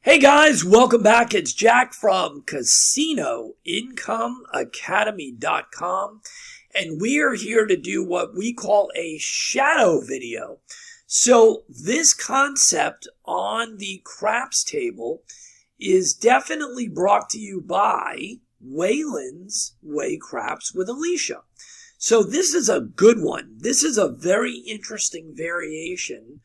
Hey guys, welcome back. It's Jack from CasinoIncomeAcademy.com, and we are here to do what we call a shadow video. So this concept on the craps table is definitely brought to you by Waylon's Way Craps with Alicia. So this is a good one. This is a very interesting variation.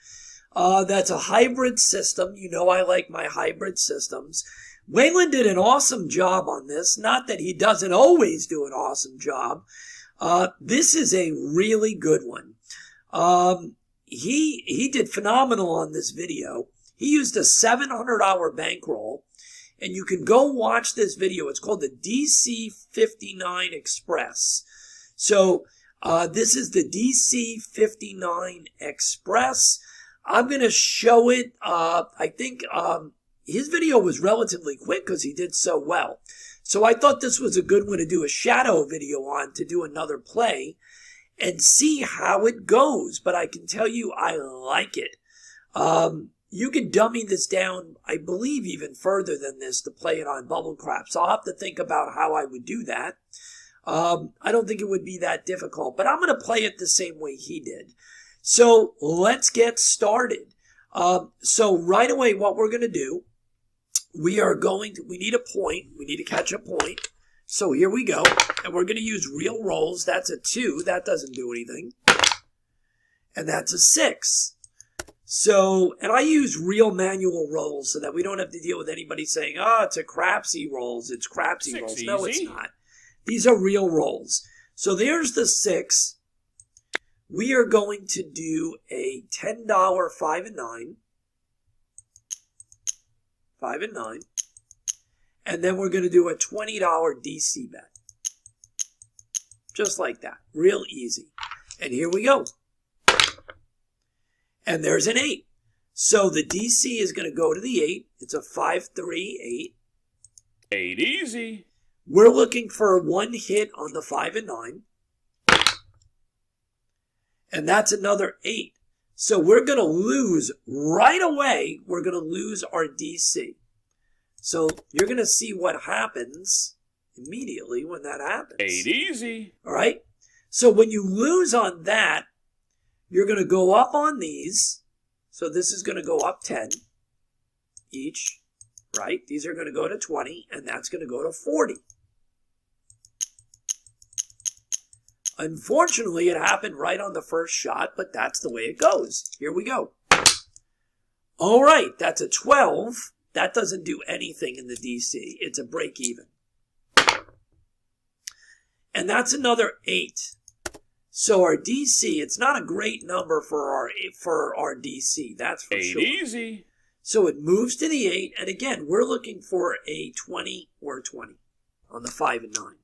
That's a hybrid system. You know I like my hybrid systems. Waylon did an awesome job on this. Not that he doesn't always do an awesome job. This is a really good one. He did phenomenal on this video. He used a 700-hour bankroll, and you can go watch this video. It's called the DC59 Express. So this is the DC59 Express. I'm going to show it. I think his video was relatively quick because he did so well. So I thought this was a good one to do a shadow video on, to do another play and see how it goes. But I can tell you I like it. You can dummy this down, I believe, even further than this to play it on bubble craps. I'll have to think about how I would do that. I don't think it would be that difficult, but I'm going to play it the same way he did. So let's get started. So right away, what we're going to do, we need a point. We need to catch a point. So here we go. And we're going to use real rolls. That's a 2. That doesn't do anything. And that's a 6. So, and I use real manual rolls so that we don't have to deal with anybody saying, oh, it's a crapsy rolls. It's crapsy rolls. No, it's not. These are real rolls. So there's the 6. We are going to do a $10 5 and 9. 5 and 9. And then we're going to do a $20 DC bet. Just like that. Real easy. And here we go. And there's an 8. So the DC is going to go to the 8. It's a 5, 3, 8. 8 easy. We're looking for one hit on the 5 and 9. And that's another 8. So we're going to lose right away. We're going to lose our DC. So you're going to see what happens immediately when that happens. 8 easy. All right. So when you lose on that, you're going to go up on these. So this is going to go up 10 each, right? These are going to go to 20, and that's going to go to 40. Unfortunately, it happened right on the first shot, but that's the way it goes. Here we go. All right, that's a 12. That doesn't do anything in the DC. It's a break even. And that's another 8. So our DC, it's not a great number for our DC. That's for 8 sure. 8 easy. So it moves to the 8, and again, we're looking for a 20 or a 20 on the 5 and 9.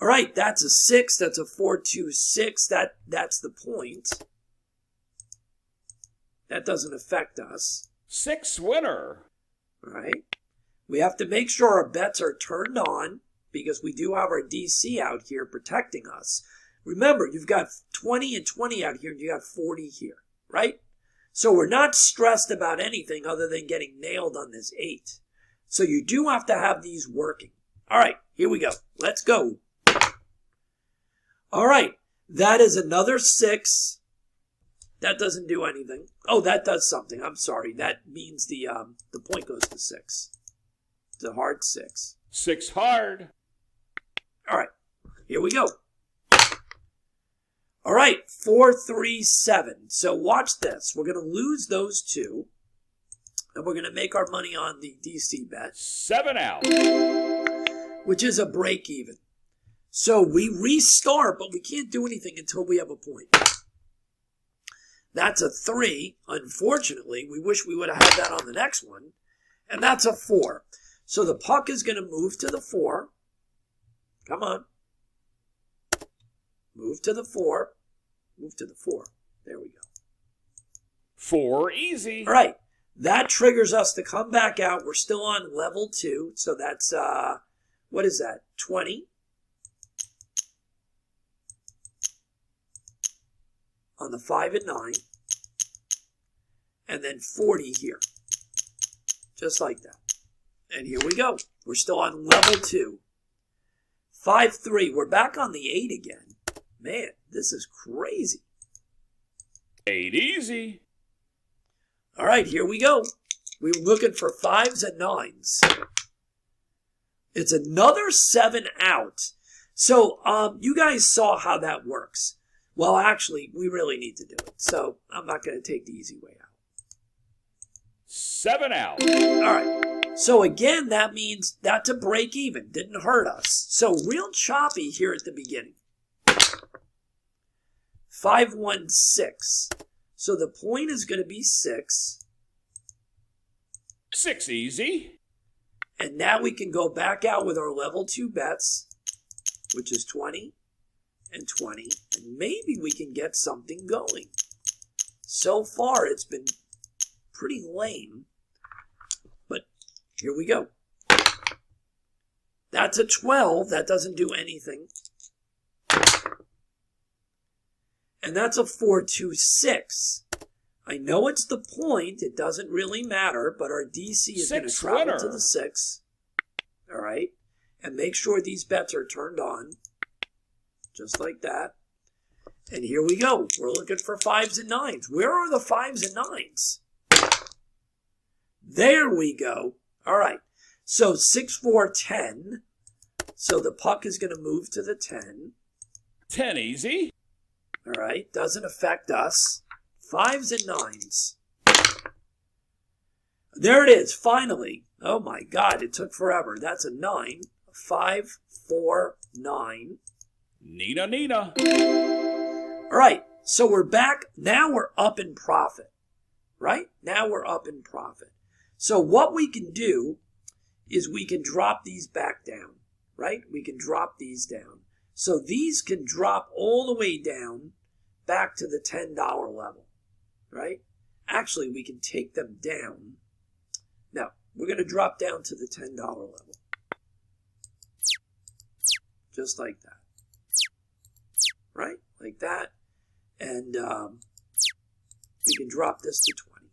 All right, that's a 6. That's a 4, 2, 6. That's the point. That doesn't affect us. 6 winner. All right. We have to make sure our bets are turned on because we do have our DC out here protecting us. Remember, you've got 20 and 20 out here, and you got 40 here, right? So we're not stressed about anything other than getting nailed on this 8. So you do have to have these working. All right, here we go. Let's go. All right, that is another 6. That doesn't do anything. Oh, that does something. I'm sorry. That means the point goes to 6. It's a hard 6. 6 hard. All right, here we go. All right, 4, 3, 7. So watch this. We're going to lose those 2, and we're going to make our money on the DC bet. 7 out. Which is a break even. So we restart, but we can't do anything until we have a point. That's a 3. Unfortunately, we wish we would have had that on the next one. And that's a 4. So the puck is going to move to the 4. Come on. Move to the 4. Move to the 4. There we go. 4 easy. All right. That triggers us to come back out. We're still on level 2. So that's, what is that? 20. On the 5 and 9. and then 40 here. Just like that. And here we go. We're still on level 2. 5-3. We're back on the 8 again. Man, this is crazy. 8 easy. All right, here we go. We were looking for 5s and 9s. It's another 7 out. So you guys saw how that works. Well, actually, we really need to do it. So I'm not going to take the easy way out. 7 out. All right. So again, that means that's a break even. Didn't hurt us. So real choppy here at the beginning. 5-1-6. So the point is going to be 6. 6 easy. And now we can go back out with our level 2 bets, which is 20 and 20. And maybe we can get something going. So far, it's been pretty lame. But here we go. That's a 12. That doesn't do anything. And that's a 4-2-6. I know it's the point. It doesn't really matter, but our DC is going to travel to the 6. All right. And make sure these bets are turned on. Just like that. And here we go. We're looking for 5s and 9s. Where are the 5s and 9s? There we go. All right. So 6-4-10. So the puck is going to move to the 10. 10 easy. All right. Doesn't affect us. 5s and 9s. There it is, finally. Oh my God, it took forever. That's a 9. 5, 4, 9. Nina, Nina. All right, so we're back. Now we're up in profit, right? Now we're up in profit. So what we can do is we can drop these back down, right? We can drop these down. So these can drop all the way down back to the $10 level. Right? Actually, we can take them down. Now, we're going to drop down to the $10 level. Just like that. Right? Like that. And we can drop this to 20.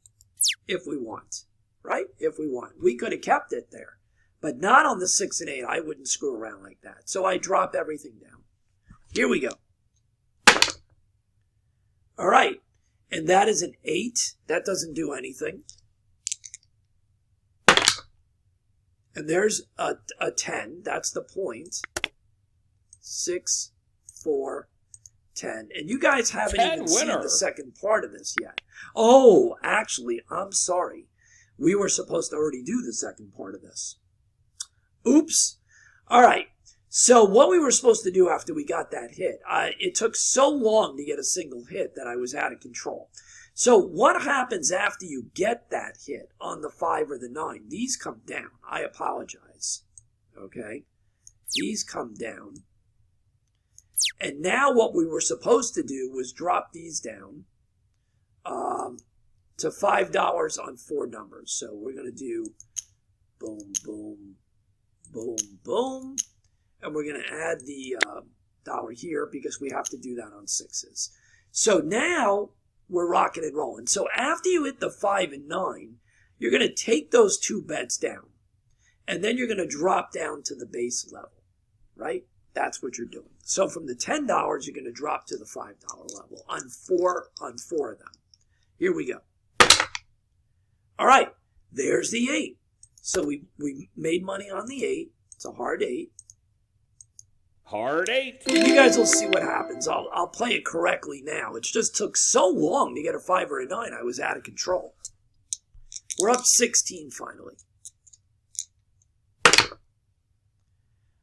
If we want. Right? If we want. We could have kept it there. But not on the 6 and 8. I wouldn't screw around like that. So I drop everything down. Here we go. All right. And that is an 8. That doesn't do anything. And there's a 10. That's the point. 6, 4, 10. And you guys haven't even seen the second part of this yet. Oh, actually, I'm sorry. We were supposed to already do the second part of this. Oops. All right. So what we were supposed to do after we got that hit, it took so long to get a single hit that I was out of control. So what happens after you get that hit on the 5 or the 9? These come down. I apologize. Okay? These come down. And now what we were supposed to do was drop these down to $5 on 4 numbers. So we're going to do boom, boom, boom, boom. And we're going to add the dollar here because we have to do that on 6s. So now we're rocking and rolling. So after you hit the 5 and 9, you're going to take those 2 bets down. And then you're going to drop down to the base level, right? That's what you're doing. So from the $10, you're going to drop to the $5 level on 4 of them. Here we go. All right, there's the 8. So we made money on the 8. It's a hard 8. Hard 8. And you guys will see what happens. I'll play it correctly now. It just took so long to get a 5 or a 9. I was out of control. We're up 16 finally.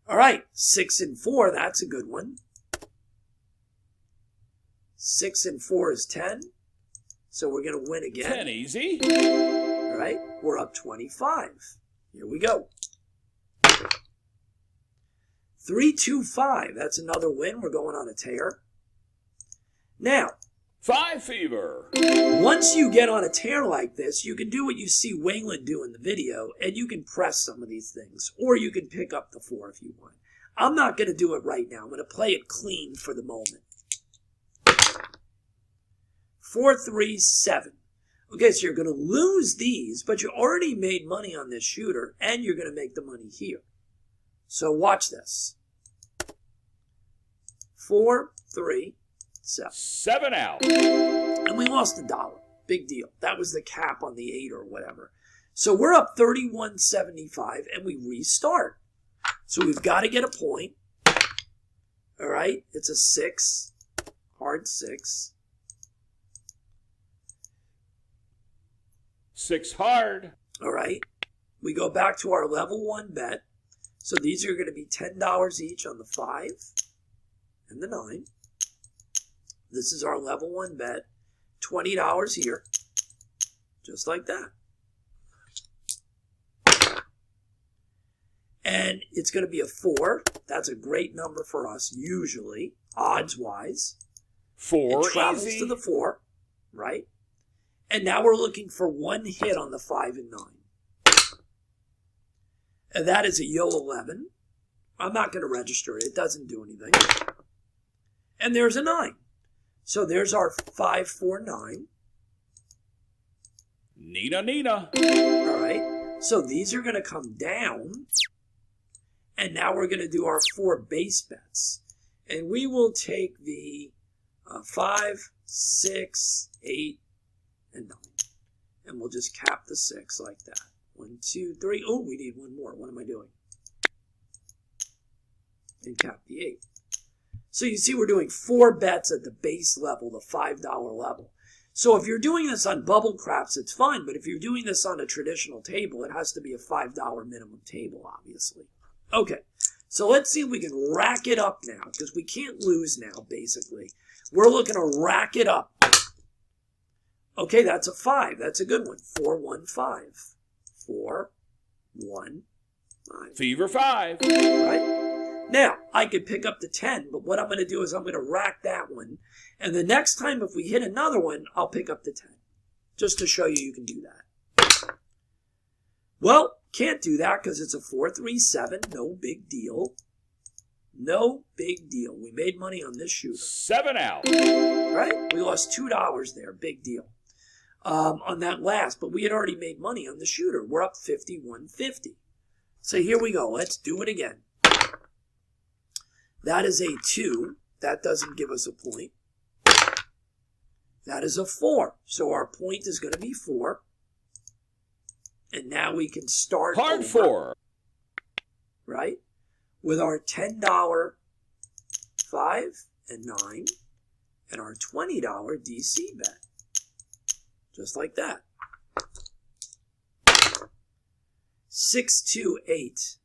All right, 6 and 4. That's a good one. 6 and 4 is 10. So we're going to win again. 10 easy. All right, we're up 25. Here we go. 3-2-5. That's another win. We're going on a tear. Now, 5 fever. Once you get on a tear like this, you can do what you see Waylon do in the video, and you can press some of these things, or you can pick up the 4 if you want. I'm not going to do it right now. I'm going to play it clean for the moment. 4-3-7. Okay, so you're going to lose these, but you already made money on this shooter, and you're going to make the money here. So watch this. 4, 3, 7. 7 out. And we lost $1. Big deal. That was the cap on the 8 or whatever. So we're up 31.75, and we restart. So we've got to get a point. All right, it's a 6, hard 6. 6 hard. All right, we go back to our level 1 bet. So these are going to be $10 each on the 5 and the 9. This is our level 1 bet. $20 here, just like that. And it's going to be a 4. That's a great number for us, usually, odds-wise. 4 It travels easy. to the 4, right? And now we're looking for 1 hit on the 5 and 9. And that is a Yo 11. I'm not going to register it. It doesn't do anything. And there's a 9. So there's our 5, 4, 9. Nina. All right. So these are going to come down. And now we're going to do our 4 base bets. And we will take the 5, 6, 8, and 9. And we'll just cap the 6 like that. 1, 2, 3. Oh, we need one more. What am I doing? And cap the 8. So you see we're doing 4 bets at the base level, the $5 level. So if you're doing this on bubble craps, it's fine. But if you're doing this on a traditional table, it has to be a $5 minimum table, obviously. Okay, so let's see if we can rack it up now, because we can't lose now, basically. We're looking to rack it up. Okay, that's a 5. That's a good one. 4, 1, 5. 4, 1, 5. Fever 5. Right? Now, I could pick up the 10, but what I'm going to do is I'm going to rack that one. And the next time, if we hit another one, I'll pick up the 10. Just to show you can do that. Well, can't do that because it's a 4, 3, 7. No big deal. No big deal. We made money on this shooter. 7 out. Right? We lost $2 there. Big deal. On that last, but we had already made money on the shooter. We're up 51.50. So here we go. Let's do it again. That is a 2. That doesn't give us a point. That is a 4. So our point is going to be 4. And now we can start Hard over, 4. right? With our $10 5 and 9 and our $20 DC bet. Just like that. 6, 2, 8.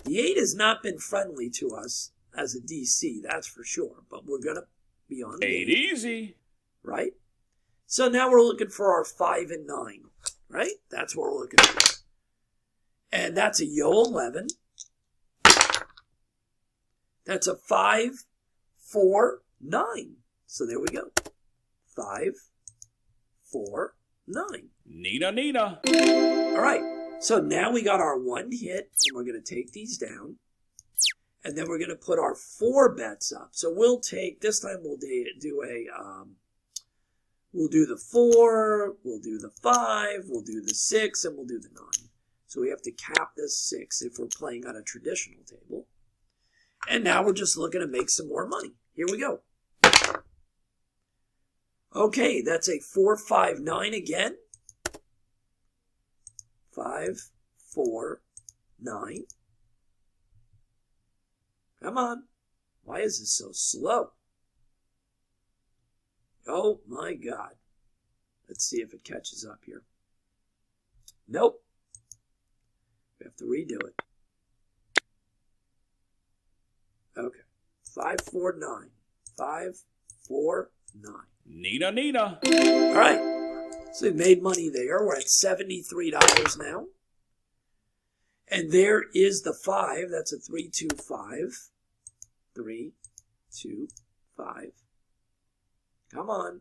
The 8 has not been friendly to us as a DC, that's for sure. But we're going to be on 8 easy. right? So now we're looking for our 5 and 9, right? That's what we're looking for. And that's a Yo 11. That's a 5, 4, 9. So there we go. 5, 4, 9. Nina. All right. So now we got our 1 hit, and we're going to take these down. And then we're going to put our 4 bets up. So we'll take, this time we'll do a, we'll do the 4, we'll do the 5, we'll do the 6, and we'll do the 9. So we have to cap this 6 if we're playing on a traditional table. And now we're just looking to make some more money. Here we go. Okay, that's a 4, 5, 9 again. 5, 4, 9. Come on. Why is this so slow? Oh my God. Let's see if it catches up here. Nope. We have to redo it. Okay. 5, 4, 9. 5, 4, 9. Nina. All right. So we made money there. We're at $73 now. And there is the 5. That's a 3, 2, 5. 3, 2, 5. Come on.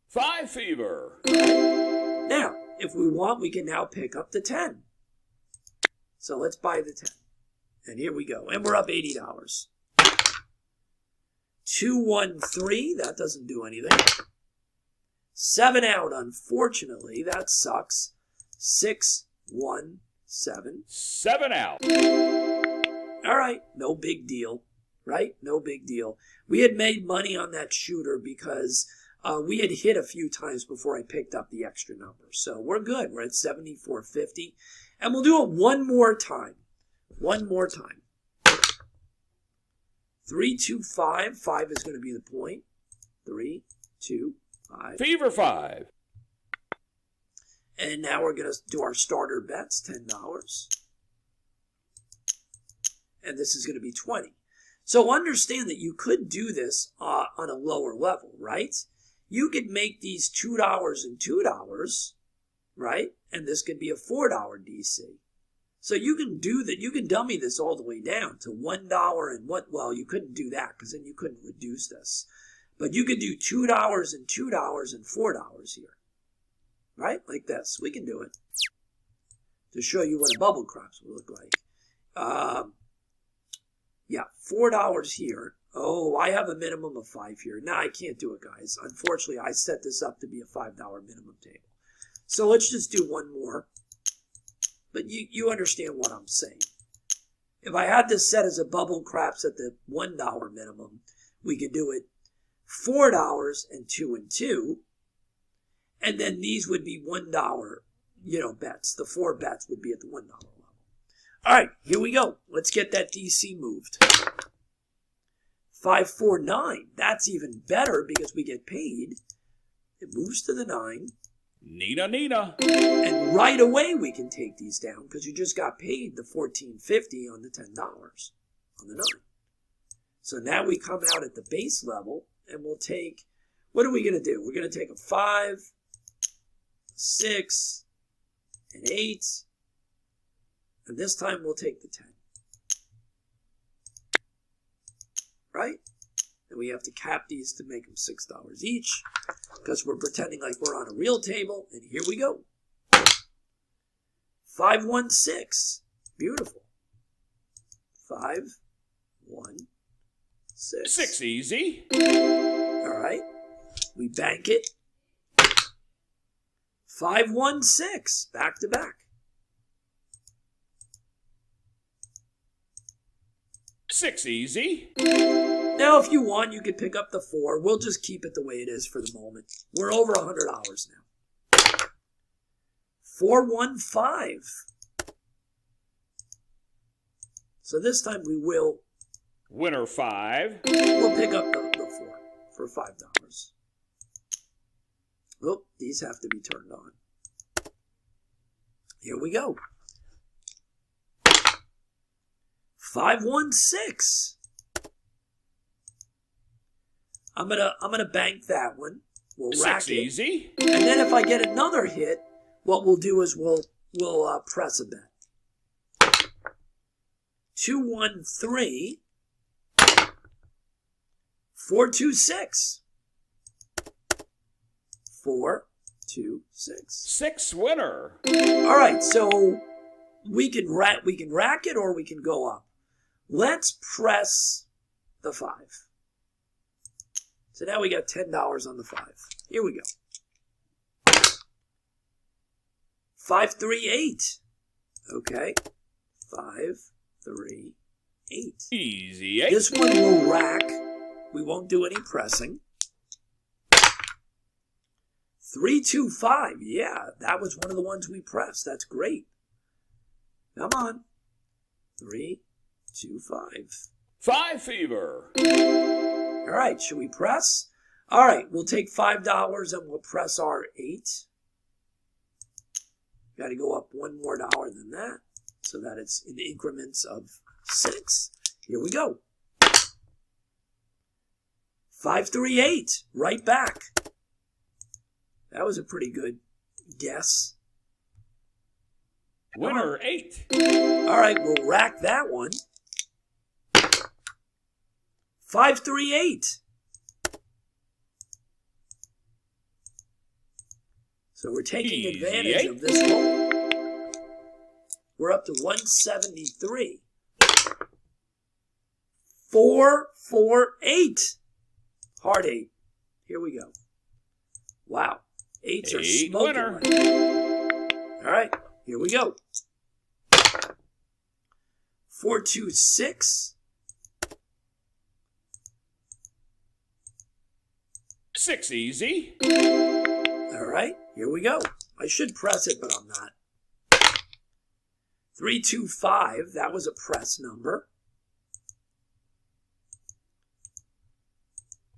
5 fever. Now, if we want, we can now pick up the 10. So let's buy the 10. And here we go. And we're up $80. 2, 1, 3. That doesn't do anything. 7 out, unfortunately. That sucks. 6, 1, 7. 7 out. All right, no big deal, right? No big deal. We had made money on that shooter because we had hit a few times before I picked up the extra number. So we're good. We're at 74.50. And we'll do it one more time. One more time. 3, 2, 5. 5 is going to be the point. 3, 2, 5. Fever 5. And now we're going to do our starter bets, $10. And this is going to be 20. So understand that you could do this on a lower level, right? You could make these $2 and $2, right? And this could be a $4 DC. So you can do that. You can dummy this all the way down to $1 and what? Well, you couldn't do that because then you couldn't reduce this. But you could do $2 and $2 and $4 here, right? Like this. We can do it to show you what a bubble craps would look like. Yeah, $4 here. Oh, I have a minimum of 5 here. No, I can't do it, guys. Unfortunately, I set this up to be a $5 minimum table. So let's just do one more. But you understand what I'm saying. If I had this set as a bubble craps at the $1 minimum, we could do it $4 and 2 and 2. And then these would be $1, bets. The 4 bets would be at the $1 level. All right, here we go. Let's get that DC moved. 549. That's even better because we get paid. It moves to the 9. Nina, Nina. And right away we can take these down because you just got paid the $14.50 on the $10 on the 9. So now we come out at the base level and we'll take, what are we going to do? We're going to take a 5, 6, and 8. And this time we'll take the 10. Right? And we have to cap these to make them $6 each because we're pretending like we're on a real table. And here we go. 516. Beautiful. 5, 1, 6. 6 easy. All right. We bank it. 516. Back to back. 6 easy. Now, if you want, you could pick up the 4. We'll just keep it the way it is for the moment. We're over $100 now. 415. So this time we will. Winner 5. We'll pick up the 4 for $5. Oh, these have to be turned on. Here we go. 516. I'm gonna bank that one. We'll rack 6 it. easy. And then if I get another hit, what we'll do is we'll press a bet. 213. 426. 426. 6 winner. All right, so we can rack it or we can go up. Let's press the 5. So now we got $10 on the 5. Here we go. 538. Okay. 538. Easy 8. This one will rack. We won't do any pressing. 325. Yeah, that was one of the ones we pressed. That's great. Come on. 325. 5 fever. All right, should we press? All right, we'll take $5 and we'll press our 8. Got to go up $1 more than that so that it's in increments of 6. Here we go. 538, right back. That was a pretty good guess. Winner 8. All right, we'll rack that one. 538. So we're taking advantage of this roll. We're up to 173. 448. Hard 8. Here we go. Wow. Eights are 8 smoking. winner. Right now. All right, here we go. 4, 2, 6. 6 easy. All right, here we go. I should press it, but I'm not. 3, 2, 5. That was a press number.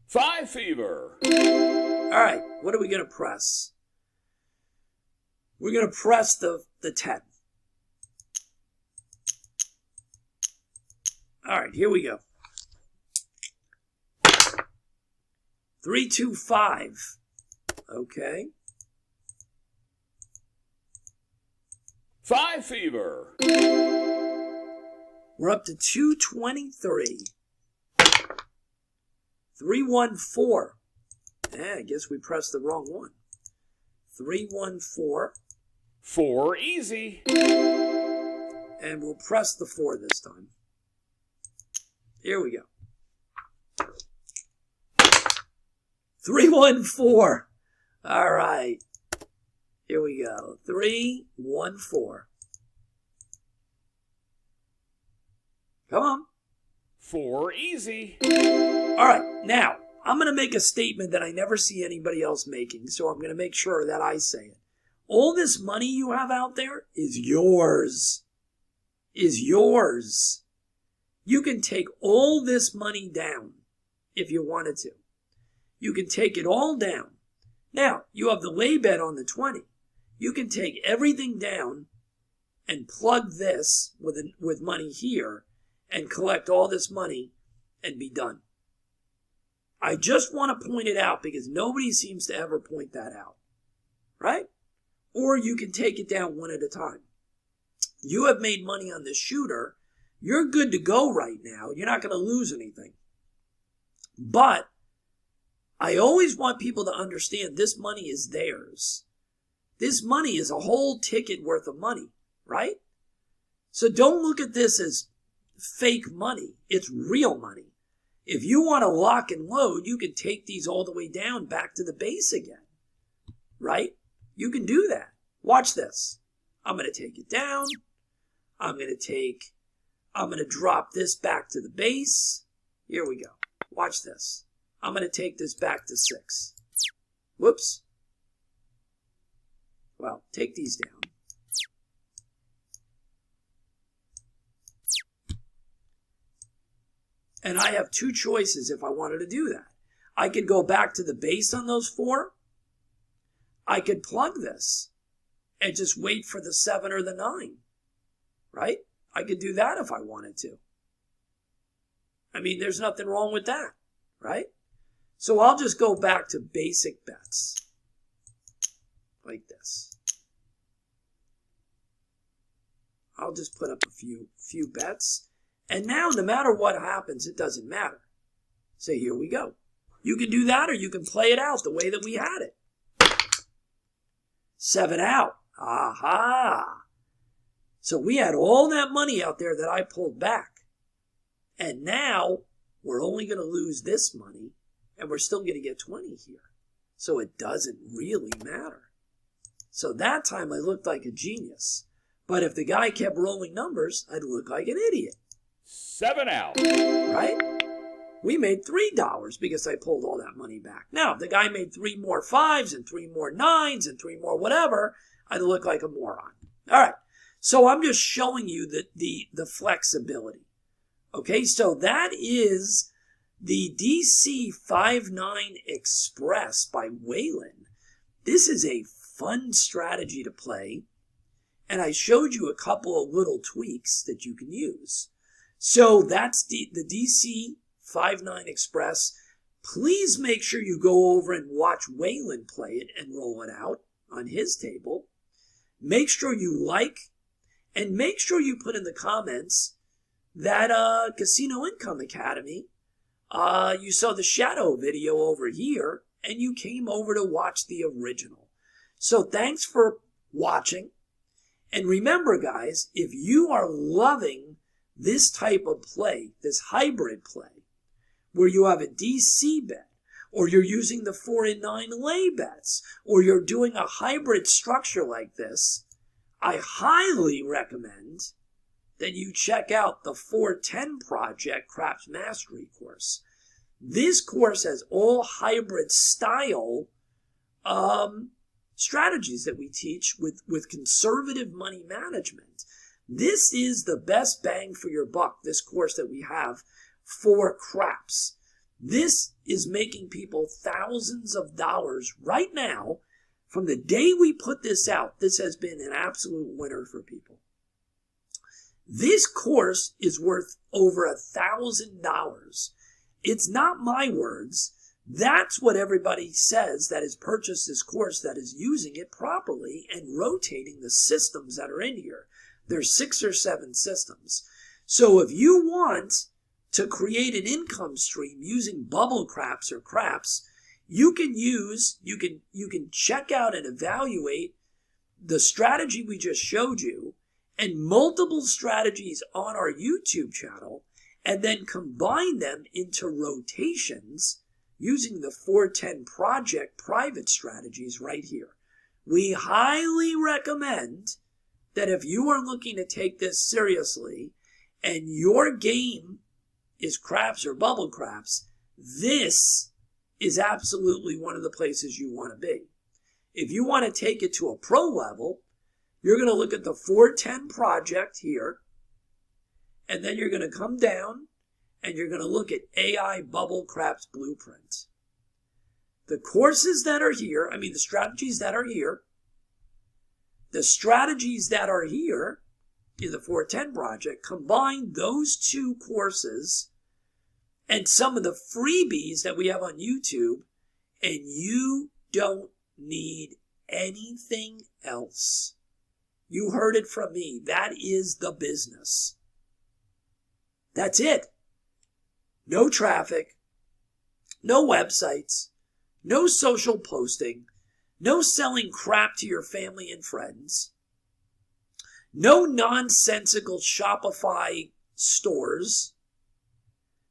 5 fever. All right, what are we going to press? We're going to press the 10. All right, here we go. 3, 2, 5. Okay. 5 fever. We're up to 223. 3, 1, 4. I guess we pressed the wrong one. 3, 1, 4. 4 easy. And we'll press the 4 this time. Here we go. 3, 1, 4. All right. Here we go. 3, 1, 4. Come on. 4 easy. All right. Now, I'm going to make a statement that I never see anybody else making, so I'm going to make sure that I say it. All this money you have out there is yours. Is yours. You can take all this money down if you wanted to. You can take it all down. Now, you have the lay bet on the 20. You can take everything down and plug this with money here and collect all this money and be done. I just want to point it out because nobody seems to ever point that out. Right? Or you can take it down one at a time. You have made money on this shooter. You're good to go right now. You're not going to lose anything. But I always want people to understand this money is theirs. This money is a whole ticket worth of money, right? So don't look at this as fake money. It's real money. If you want to lock and load, you can take these all the way down back to the base again, right? You can do that. Watch this. I'm going to take it down. I'm going to drop this back to the base. Here we go. Watch this. I'm going to take this back to 6. Whoops. Well, take these down. And I have 2 choices if I wanted to do that. I could go back to the base on those 4. I could plug this and just wait for the 7 or the 9. Right? I could do that if I wanted to. I mean, there's nothing wrong with that. Right? So I'll just go back to basic bets. Like this. I'll just put up a few bets. And now, no matter what happens, it doesn't matter. So here we go. You can do that or you can play it out the way that we had it. 7 out. Aha. So we had all that money out there that I pulled back. And now we're only going to lose this money and we're still going to get 20 here. So it doesn't really matter. So that time I looked like a genius. But if the guy kept rolling numbers, I'd look like an idiot. 7 out. Right? We made $3 because I pulled all that money back. Now, if the guy made 3 more 5s and 3 more 9s and 3 more whatever, I'd look like a moron. All right. So I'm just showing you the flexibility. Okay, so that is the DC 59 Express by Waylon. This is a fun strategy to play. And I showed you a couple of little tweaks that you can use. So that's the DC 59 Express. Please make sure you go over and watch Waylon play it and roll it out on his table. Make sure you like and make sure you put in the comments that Casino Income Academy, you saw the shadow video over here and you came over to watch the original. So thanks for watching. And remember, guys, if you are loving this type of play, this hybrid play, where you have a DC bet, or you're using the 4 and 9 lay bets, or you're doing a hybrid structure like this, I highly recommend that you check out the 410 Project Craps Mastery course. This course has all hybrid style strategies that we teach with conservative money management. This is the best bang for your buck, this course that we have for craps. This is making people thousands of dollars right now. From the day we put this out, this has been an absolute winner for people. This course is worth over $1,000. It's not my words. That's what everybody says that has purchased this course, that is using it properly and rotating the systems that are in here. There's 6 or 7 systems. So if you want to create an income stream using bubble craps or craps, you can check out and evaluate the strategy we just showed you and multiple strategies on our YouTube channel, and then combine them into rotations using the 410 Project private strategies right here. We highly recommend that if you are looking to take this seriously and your game is craps or bubble craps, this is absolutely one of the places you want to be. If you want to take it to a pro level, you're going to look at the 410 Project here, and then you're going to come down and you're going to look at AI Bubble Craps Blueprint. The courses that are here, the strategies that are here, in the 410 Project, combine those 2 courses and some of the freebies that we have on YouTube, and you don't need anything else. You heard it from me. That is the business. That's it. No traffic, no websites, no social posting, no selling crap to your family and friends, no nonsensical Shopify stores,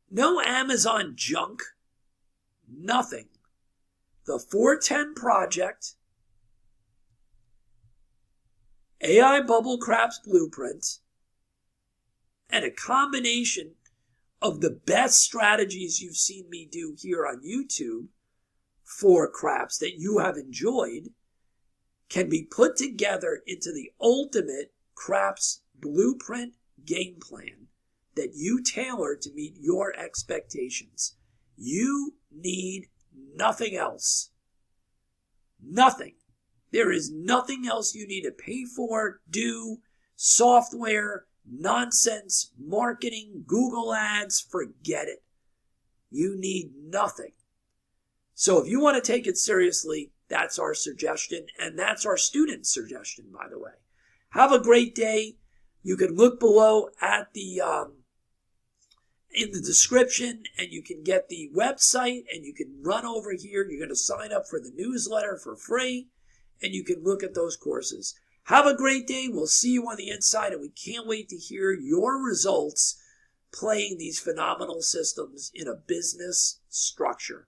no Amazon junk, nothing. The 410 Project, AI Bubble Craps Blueprint, and a combination of the best strategies you've seen me do here on YouTube for craps that you have enjoyed can be put together into the ultimate craps blueprint game plan that you tailor to meet your expectations. You need nothing else. Nothing. There is nothing else you need to pay for, do, software, nonsense, marketing, Google ads, forget it. You need nothing. So if you want to take it seriously, that's our suggestion, and that's our student suggestion, by the way. Have a great day. You can look below at the in the description, and you can get the website, and you can run over here. You're going to sign up for the newsletter for free, and you can look at those courses. Have a great day. We'll see you on the inside, and we can't wait to hear your results playing these phenomenal systems in a business structure.